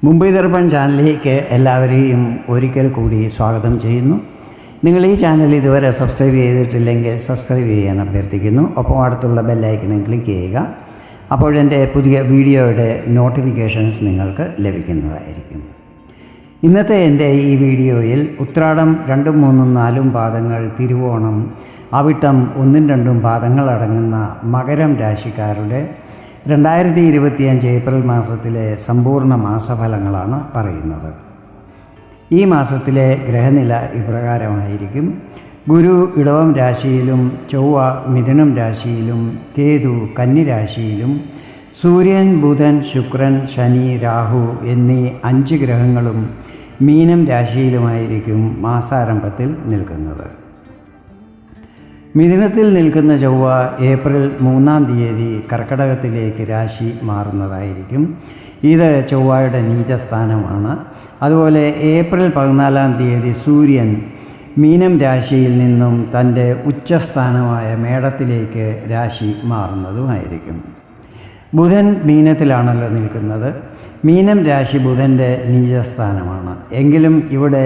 മുംബൈ ദർപ്പൺ ചാനലിലേക്ക് എല്ലാവരെയും ഒരിക്കൽ കൂടി സ്വാഗതം ചെയ്യുന്നു. നിങ്ങൾ ഈ ചാനൽ ഇതുവരെ സബ്സ്ക്രൈബ് ചെയ്തിട്ടില്ലെങ്കിൽ സബ്സ്ക്രൈബ് ചെയ്യാൻ അഭ്യർത്ഥിക്കുന്നു. ഒപ്പം അടുത്തുള്ള ബെല്ലൈക്കനും ക്ലിക്ക് ചെയ്യുക. അപ്പോഴെൻ്റെ പുതിയ വീഡിയോയുടെ നോട്ടിഫിക്കേഷൻസ് നിങ്ങൾക്ക് ലഭിക്കുന്നതായിരിക്കും. ഇന്നത്തെ എൻ്റെ ഈ വീഡിയോയിൽ ഉത്രാടം 2, 3, 4 പാദങ്ങൾ, തിരുവോണം, അവിട്ടം 1, 2 പാദങ്ങളടങ്ങുന്ന മകരം രാശിക്കാരുടെ 2025 ഏപ്രിൽ മാസത്തിലെ സമ്പൂർണ്ണ മാസഫലങ്ങളാണ് പറയുന്നത്. ഈ മാസത്തിലെ ഗ്രഹനില ഇപ്രകാരമായിരിക്കും. ഗുരു ഇടവം രാശിയിലും, ചൊവ്വ മിഥുനം രാശിയിലും, കേതു കന്നി രാശിയിലും, സൂര്യൻ, ബുധൻ, ശുക്രൻ, ശനി, രാഹു എന്നീ 5 ഗ്രഹങ്ങളും മീനം രാശിയിലുമായിരിക്കും മാസാരംഭത്തിൽ നിൽക്കുന്നത്. മിഥുനത്തിൽ നിൽക്കുന്ന ചൊവ്വ ഏപ്രിൽ 3-ാം തീയതി കർക്കടകത്തിലേക്ക് രാശി മാറുന്നതായിരിക്കും. ഇത് ചൊവ്വയുടെ നീചസ്ഥാനമാണ്. അതുപോലെ ഏപ്രിൽ 14-ാം തീയതി സൂര്യൻ മീനം രാശിയിൽ നിന്നും തൻ്റെ ഉച്ചസ്ഥാനമായ മേടത്തിലേക്ക് രാശി മാറുന്നതുമായിരിക്കും. ബുധൻ മീനത്തിലാണല്ലോ നിൽക്കുന്നത്. മീനം രാശി ബുധൻ്റെ നീചസ്ഥാനമാണ്. എങ്കിലും ഇവിടെ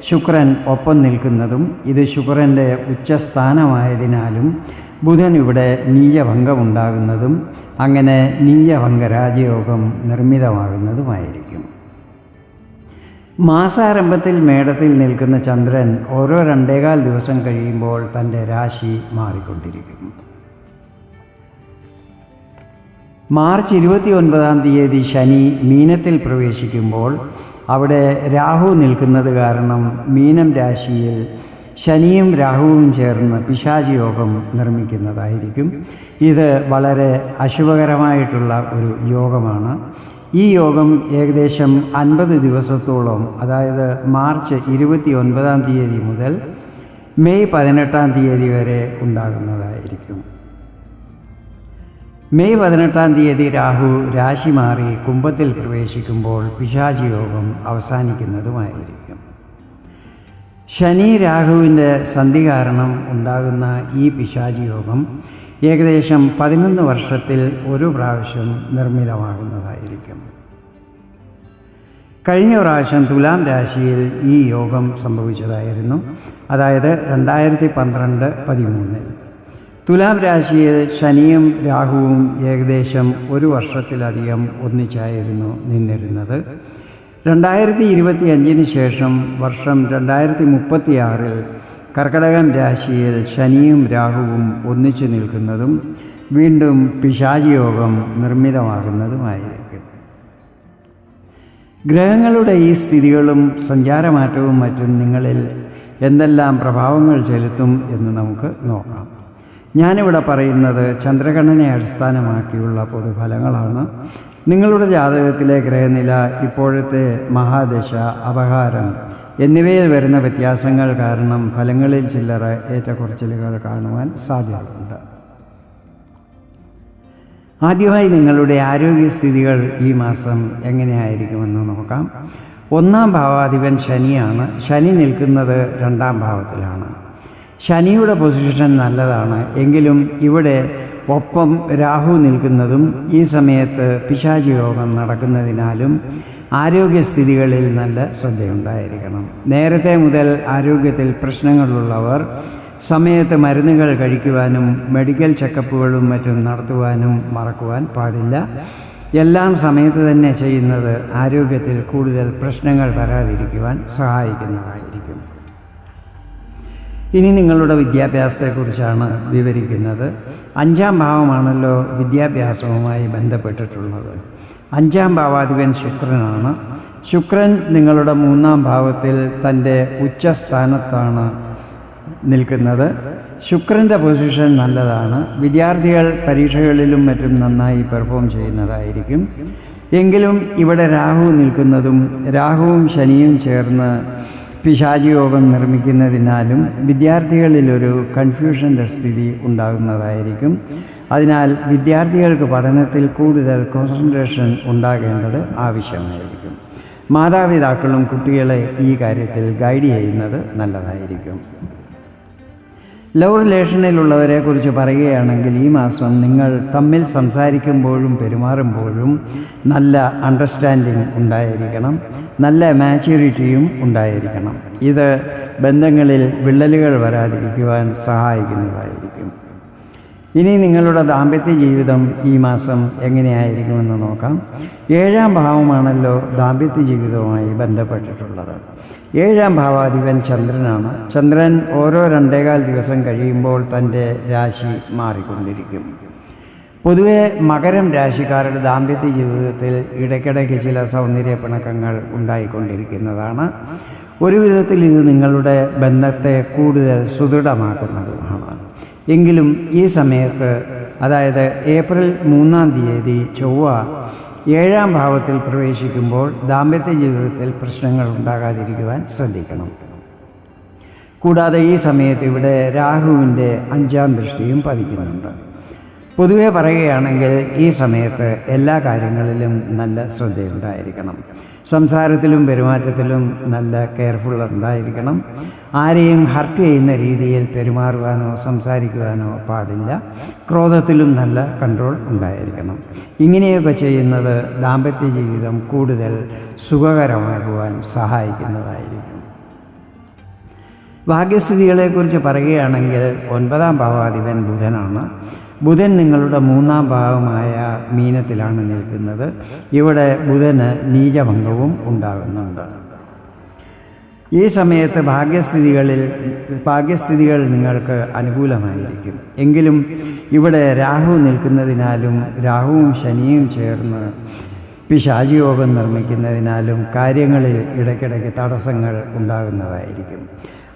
ശുക്രൻ ഒപ്പം നിൽക്കുന്നതും ഇത് ശുക്രൻ്റെ ഉച്ചസ്ഥാനമായതിനാലും ബുധൻ ഇവിടെ നീചഭംഗമുണ്ടാകുന്നതും അങ്ങനെ നീചഭംഗ രാജയോഗം നിർമ്മിതമാകുന്നതുമായിരിക്കും. മാസാരംഭത്തിൽ മേടത്തിൽ നിൽക്കുന്ന ചന്ദ്രൻ ഓരോ 2.25 ദിവസം കഴിയുമ്പോൾ തൻ്റെ രാശി മാറിക്കൊണ്ടിരിക്കും. മാർച്ച് 29-ാം തീയതി ശനി മീനത്തിൽ പ്രവേശിക്കുമ്പോൾ അവിടെ രാഹു നിൽക്കുന്നത് കാരണം മീനം രാശിയിൽ ശനിയും രാഹുവും ചേർന്ന് പിശാചി യോഗം നിർമ്മിക്കുന്നതായിരിക്കും. ഇത് വളരെ അശുഭകരമായിട്ടുള്ള ഒരു യോഗമാണ്. ഈ യോഗം ഏകദേശം 50 ദിവസത്തോളം, അതായത് മാർച്ച് 29-ാം തീയതി മുതൽ മെയ് 18-ാം തീയതി വരെ ഉണ്ടാകുന്നതായിരിക്കും. മെയ് 18-ാം തീയതി രാഹു രാശി മാറി കുംഭത്തിൽ പ്രവേശിക്കുമ്പോൾ പിശാചി യോഗം അവസാനിക്കുന്നതുമായിരിക്കും. ശനി രാഹുവിൻ്റെ സന്ധി കാരണം ഉണ്ടാകുന്ന ഈ പിശാചി യോഗം ഏകദേശം 11 വർഷത്തിൽ ഒരു പ്രാവശ്യം നിർമ്മിതമാകുന്നതായിരിക്കും. കഴിഞ്ഞ പ്രാവശ്യം തുലാം രാശിയിൽ ഈ യോഗം സംഭവിച്ചതായിരുന്നു. അതായത് 2012-13 തുലാം രാശിയിൽ ശനിയും രാഹുവും ഏകദേശം ഒരു വർഷത്തിലധികം ഒന്നിച്ചായിരുന്നു നിന്നിരുന്നത്. 2025 ശേഷം വർഷം 2036 കർക്കടകം രാശിയിൽ ശനിയും രാഹുവും ഒന്നിച്ചു നിൽക്കുന്നതും വീണ്ടും പിശാചി യോഗം നിർമ്മിതമാകുന്നതുമായിരിക്കും. ഗ്രഹങ്ങളുടെ ഈ സ്ഥിതികളും സഞ്ചാരമാറ്റവും മറ്റും നിങ്ങളിൽ എന്തെല്ലാം പ്രഭാവങ്ങൾ ചെലുത്തും എന്ന് നമുക്ക് നോക്കാം. ഞാനിവിടെ പറയുന്നത് ചന്ദ്രഗണനെ അടിസ്ഥാനമാക്കിയുള്ള പൊതുഫലങ്ങളാണ്. നിങ്ങളുടെ ജാതകത്തിലെ ഗ്രഹനില, ഇപ്പോഴത്തെ മഹാദശ, അപഹാരം എന്നിവയിൽ വരുന്ന വ്യത്യാസങ്ങൾ കാരണം ഫലങ്ങളിൽ ചില്ലറ ഏറ്റക്കുറച്ചിലുകൾ കാണുവാൻ സാധ്യതയുണ്ട്. ആദ്യമായി നിങ്ങളുടെ ആരോഗ്യസ്ഥിതികൾ ഈ മാസം എങ്ങനെയായിരിക്കുമെന്ന് നോക്കാം. 1-ാം ഭാവാധിപൻ ശനിയാണ്. ശനി നിൽക്കുന്നത് 2-ാം ഭാവത്തിലാണ്. ശനിയുടെ പൊസിഷൻ നല്ലതാണ്. എങ്കിലും ഇവിടെ ഒപ്പം രാഹു നിൽക്കുന്നതും ഈ സമയത്ത് പിശാചി യോഗം നടക്കുന്നതിനാലും ആരോഗ്യസ്ഥിതികളിൽ നല്ല ശ്രദ്ധയുണ്ടായിരിക്കണം. നേരത്തെ മുതൽ ആരോഗ്യത്തിൽ പ്രശ്നങ്ങളുള്ളവർ സമയത്ത് മരുന്നുകൾ കഴിക്കുവാനും മെഡിക്കൽ ചെക്കപ്പുകളും മറ്റും നടത്തുവാനും മറക്കുവാൻ പാടില്ല. എല്ലാം സമയത്ത് തന്നെ ചെയ്യുന്നത് ആരോഗ്യത്തിൽ കൂടുതൽ പ്രശ്നങ്ങൾ വരാതിരിക്കുവാൻ സഹായിക്കുന്നതായിരിക്കും. ഇനി നിങ്ങളുടെ വിദ്യാഭ്യാസത്തെക്കുറിച്ചാണ് വിവരിക്കുന്നത്. 5-ാം ഭാവമാണല്ലോ വിദ്യാഭ്യാസവുമായി ബന്ധപ്പെട്ടിട്ടുള്ളത്. 5-ാം ഭാവാധിപൻ ശുക്രനാണ്. ശുക്രൻ നിങ്ങളുടെ 3-ാം ഭാവത്തിൽ തൻ്റെ ഉച്ചസ്ഥാനത്താണ് നിൽക്കുന്നത്. ശുക്രൻ്റെ പൊസിഷൻ നല്ലതാണ്. വിദ്യാർത്ഥികൾ പരീക്ഷകളിലും മറ്റും നന്നായി പെർഫോം ചെയ്യുന്നതായിരിക്കും. എങ്കിലും ഇവിടെ രാഹു നിൽക്കുന്നതും രാഹുവും ശനിയും ചേർന്ന് പിശാചി യോഗം നിർമ്മിക്കുന്നതിനാലും വിദ്യാർത്ഥികളിലൊരു കൺഫ്യൂഷൻ്റെ സ്ഥിതി ഉണ്ടാകുന്നതായിരിക്കും. അതിനാൽ വിദ്യാർത്ഥികൾക്ക് പഠനത്തിൽ കൂടുതൽ കോൺസെൻട്രേഷൻ ഉണ്ടാകേണ്ടത് ആവശ്യമായിരിക്കും. മാതാപിതാക്കളും കുട്ടികളെ ഈ കാര്യത്തിൽ ഗൈഡ് ചെയ്യുന്നത് നല്ലതായിരിക്കും. ലവ് റിലേഷനിലുള്ളവരെ കുറിച്ച് പറയുകയാണെങ്കിൽ ഈ മാസം നിങ്ങൾ തമ്മിൽ സംസാരിക്കുമ്പോഴും പെരുമാറുമ്പോഴും നല്ല അണ്ടർസ്റ്റാൻഡിങ് ഉണ്ടായിരിക്കണം, നല്ല മാച്യൂരിറ്റിയും ഉണ്ടായിരിക്കണം. ഇത് ബന്ധങ്ങളിൽ വിള്ളലുകൾ വരാതിരിക്കുവാൻ സഹായിക്കുന്നതായിരിക്കും. ഇനി നിങ്ങളുടെ ദാമ്പത്യ ജീവിതം ഈ മാസം എങ്ങനെയായിരിക്കുമെന്ന് നോക്കാം. 7ാം ഭാവമാണല്ലോ ദാമ്പത്യ ജീവിതവുമായി ബന്ധപ്പെട്ടിട്ടുള്ളത്. 7ാം ഭാവാധിപൻ ചന്ദ്രനാണ്. ചന്ദ്രൻ ഓരോ 2.25 ദിവസം കഴിയുമ്പോൾ തൻ്റെ രാശി മാറിക്കൊണ്ടിരിക്കും. പൊതുവെ മകരം രാശിക്കാരുടെ ദാമ്പത്യ ജീവിതത്തിൽ ഇടയ്ക്കിടയ്ക്ക് ചില സൗന്ദര്യ പിണക്കങ്ങൾ ഉണ്ടായിക്കൊണ്ടിരിക്കുന്നതാണ്. ഒരു വിധത്തിൽ ഇത് നിങ്ങളുടെ ബന്ധത്തെ കൂടുതൽ സുദൃഢമാക്കുന്നതുമാണ്. എങ്കിലും ഈ സമയത്ത്, അതായത് ഏപ്രിൽ 3-ാം തീയതി ചൊവ്വ 7ാം ഭാവത്തിൽ പ്രവേശിക്കുമ്പോൾ ദാമ്പത്യ ജീവിതത്തിൽ പ്രശ്നങ്ങൾ ഉണ്ടാകാതിരിക്കുവാൻ ശ്രദ്ധിക്കണം. കൂടാതെ ഈ സമയത്ത് ഇവിടെ രാഹുവിൻ്റെ 5ാം ദൃഷ്ടിയും പതിക്കുന്നുണ്ട്. പൊതുവെ പറയുകയാണെങ്കിൽ ഈ സമയത്ത് എല്ലാ കാര്യങ്ങളിലും നല്ല ശ്രദ്ധയുണ്ടായിരിക്കണം. സംസാരത്തിലും പെരുമാറ്റത്തിലും നല്ല കെയർഫുൾ ഉണ്ടായിരിക്കണം. ആരെയും ഹർട്ട് ചെയ്യുന്ന രീതിയിൽ പെരുമാറുവാനോ സംസാരിക്കുവാനോ പാടില്ല. ക്രോധത്തിലും നല്ല കൺട്രോൾ ഉണ്ടായിരിക്കണം. ഇങ്ങനെയൊക്കെ ചെയ്യുന്നത് ദാമ്പത്യ ജീവിതം കൂടുതൽ സുഖകരമാകുവാൻ സഹായിക്കുന്നതായിരിക്കും. ഭാഗ്യസ്ഥിതികളെക്കുറിച്ച് പറയുകയാണെങ്കിൽ 9ാം ഭാവാധിപൻ ബുധനാണ്. ബുധൻ നിങ്ങളുടെ 3ാം ഭാവമായ മീനത്തിലാണ് നിൽക്കുന്നത്. ഇവിടെ ബുധന് നീചഭംഗവും ഉണ്ടാകുന്നുണ്ട്. ഈ സമയത്ത് ഭാഗ്യസ്ഥിതികൾ നിങ്ങൾക്ക് അനുകൂലമായിരിക്കും. എങ്കിലും ഇവിടെ രാഹു നിൽക്കുന്നതിനാലും രാഹുവും ശനിയും ചേർന്ന് പിശാചിയോഗം നിർമ്മിക്കുന്നതിനാലും കാര്യങ്ങളിൽ ഇടയ്ക്കിടയ്ക്ക് തടസ്സങ്ങൾ ഉണ്ടാകുന്നതായിരിക്കും.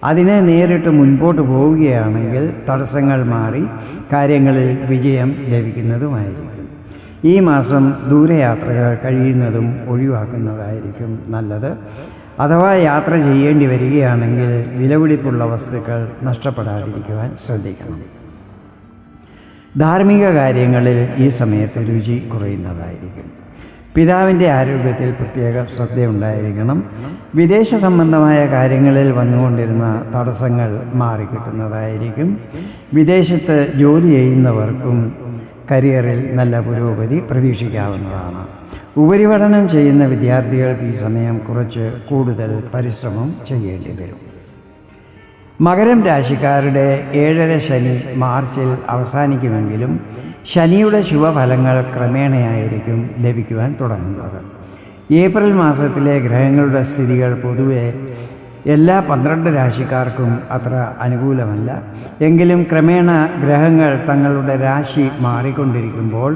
അതിനെ നേരിട്ട് മുൻപോട്ട് പോവുകയാണെങ്കിൽ തടസ്സങ്ങൾ മാറി കാര്യങ്ങളിൽ വിജയം ലഭിക്കുന്നതുമായിരിക്കും. ഈ മാസം ദൂരയാത്രകൾ കഴിയുന്നതും ഒഴിവാക്കുന്നതായിരിക്കും നല്ലത്. അഥവാ യാത്ര ചെയ്യേണ്ടി വരികയാണെങ്കിൽ വിലപിടിപ്പുള്ള വസ്തുക്കൾ നഷ്ടപ്പെടാതിരിക്കുവാൻ ശ്രദ്ധിക്കണം. ധാർമ്മിക കാര്യങ്ങളിൽ ഈ സമയത്ത് രുചി കുറയുന്നതായിരിക്കും. പിതാവിൻ്റെ ആരോഗ്യത്തിൽ പ്രത്യേക ശ്രദ്ധയുണ്ടായിരിക്കണം. വിദേശ സംബന്ധമായ കാര്യങ്ങളിൽ വന്നുകൊണ്ടിരുന്ന തടസ്സങ്ങൾ മാറിക്കിട്ടുന്നതായിരിക്കും. വിദേശത്ത് ജോലി ചെയ്യുന്നവർക്കും കരിയറിൽ നല്ല പുരോഗതി പ്രതീക്ഷിക്കാവുന്നതാണ്. ഉപരിപഠനം ചെയ്യുന്ന വിദ്യാർത്ഥികൾക്ക് ഈ സമയം കുറച്ച് കൂടുതൽ പരിശ്രമം ചെയ്യേണ്ടി വരും. മകരം രാശിക്കാരുടെ 7.5 ശനി മാർച്ചിൽ അവസാനിക്കുമെങ്കിലും ശനിയുടെ ശുഭഫലങ്ങൾ ക്രമേണയായിരിക്കും ലഭിക്കുവാൻ തുടങ്ങുന്നത്. ഏപ്രിൽ മാസത്തിലെ ഗ്രഹങ്ങളുടെ സ്ഥിതികൾ പൊതുവെ എല്ലാ 12 രാശിക്കാർക്കും അത്ര അനുകൂലമല്ല. എങ്കിലും ക്രമേണ ഗ്രഹങ്ങൾ തങ്ങളുടെ രാശി മാറിക്കൊണ്ടിരിക്കുമ്പോൾ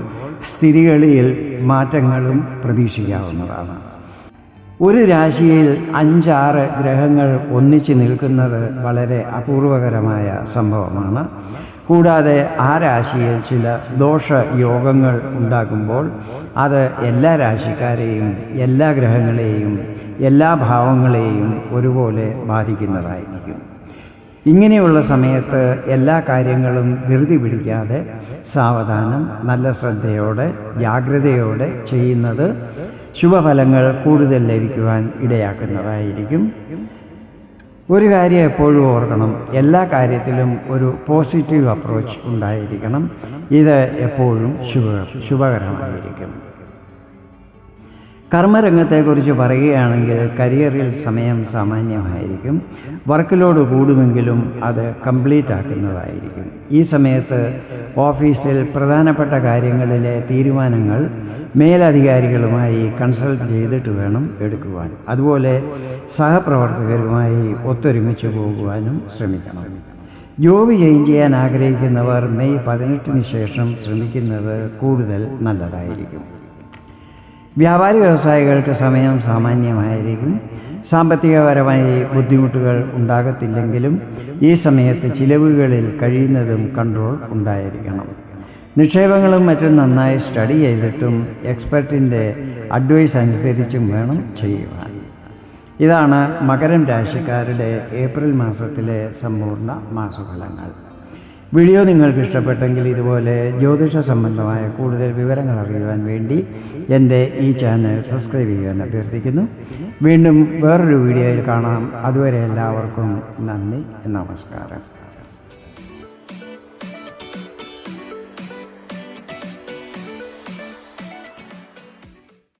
സ്ഥിതികളിൽ മാറ്റങ്ങളും പ്രതീക്ഷിക്കാവുന്നതാണ്. ഒരു രാശിയിൽ 5-6 ഗ്രഹങ്ങൾ ഒന്നിച്ച് നിൽക്കുന്നത് വളരെ അപൂർവകരമായ സംഭവമാണ്. കൂടാതെ ആ രാശിയിൽ ചില ദോഷയോഗങ്ങൾ ഉണ്ടാകുമ്പോൾ അത് എല്ലാ രാശിക്കാരെയും എല്ലാ ഗ്രഹങ്ങളെയും എല്ലാ ഭാവങ്ങളെയും ഒരുപോലെ ബാധിക്കുന്നതായിരിക്കും. ഇങ്ങനെയുള്ള സമയത്ത് എല്ലാ കാര്യങ്ങളും ധൃതി പിടിക്കാതെ സാവധാനം നല്ല ശ്രദ്ധയോടെ ജാഗ്രതയോടെ ചെയ്യുന്നത് ശുഭഫലങ്ങൾ കൂടുതൽ ലഭിക്കുവാൻ ഇടയാക്കുന്നതായിരിക്കും. ഒരു കാര്യം എപ്പോഴും ഓർക്കണം, എല്ലാ കാര്യത്തിലും ഒരു പോസിറ്റീവ് അപ്രോച്ച് ഉണ്ടായിരിക്കണം. ഇത് എപ്പോഴും ശുഭകരമായിരിക്കും. കർമ്മരംഗത്തെക്കുറിച്ച് പറയുകയാണെങ്കിൽ കരിയറിൽ സമയം സാമാന്യമായിരിക്കും. വർക്ക് ലോഡ് കൂടുമെങ്കിലും അത് കംപ്ലീറ്റ് ആക്കുന്നതായിരിക്കും. ഈ സമയത്ത് ഓഫീസിൽ പ്രധാനപ്പെട്ട കാര്യങ്ങളിലെ തീരുമാനങ്ങൾ മേലധികാരികളുമായി കൺസൾട്ട് ചെയ്തിട്ട് വേണം എടുക്കുവാൻ. അതുപോലെ സഹപ്രവർത്തകരുമായി ഒത്തൊരുമിച്ച് പോകുവാനും ശ്രമിക്കണം. ജോബ് ചേഞ്ച് ചെയ്യാൻ ആഗ്രഹിക്കുന്നവർ മെയ് 18-ന് ശേഷം ശ്രമിക്കുന്നത് കൂടുതൽ നല്ലതായിരിക്കും. വ്യാപാരി വ്യവസായികൾക്ക് സമയം സാമാന്യമായിരിക്കും. സാമ്പത്തികപരമായി ബുദ്ധിമുട്ടുകൾ ഉണ്ടാകത്തില്ലെങ്കിലും ഈ സമയത്ത് ചിലവുകളിൽ കഴിയുന്നതും കൺട്രോൾ ഉണ്ടായിരിക്കണം. നിക്ഷേപങ്ങളും മറ്റും നന്നായി സ്റ്റഡി ചെയ്തിട്ടും എക്സ്പെർട്ടിൻ്റെ അഡ്വൈസ് അനുസരിച്ചും വേണം ചെയ്യുവാൻ. ഇതാണ് മകരം രാശിക്കാരുടെ ഏപ്രിൽ മാസത്തിലെ സമ്പൂർണ്ണ മാസഫലങ്ങൾ. വീഡിയോ നിങ്ങൾക്ക് ഇഷ്ടപ്പെട്ടെങ്കിൽ ഇതുപോലെ ജ്യോതിഷ സംബന്ധമായ കൂടുതൽ വിവരങ്ങൾ അറിയുവാൻ വേണ്ടി എൻ്റെ ഈ ചാനൽ സബ്സ്ക്രൈബ് ചെയ്യാൻ അഭ്യർത്ഥിക്കുന്നു. വീണ്ടും വേറൊരു വീഡിയോയിൽ കാണാം. അതുവരെ എല്ലാവർക്കും നന്ദി, നമസ്കാരം.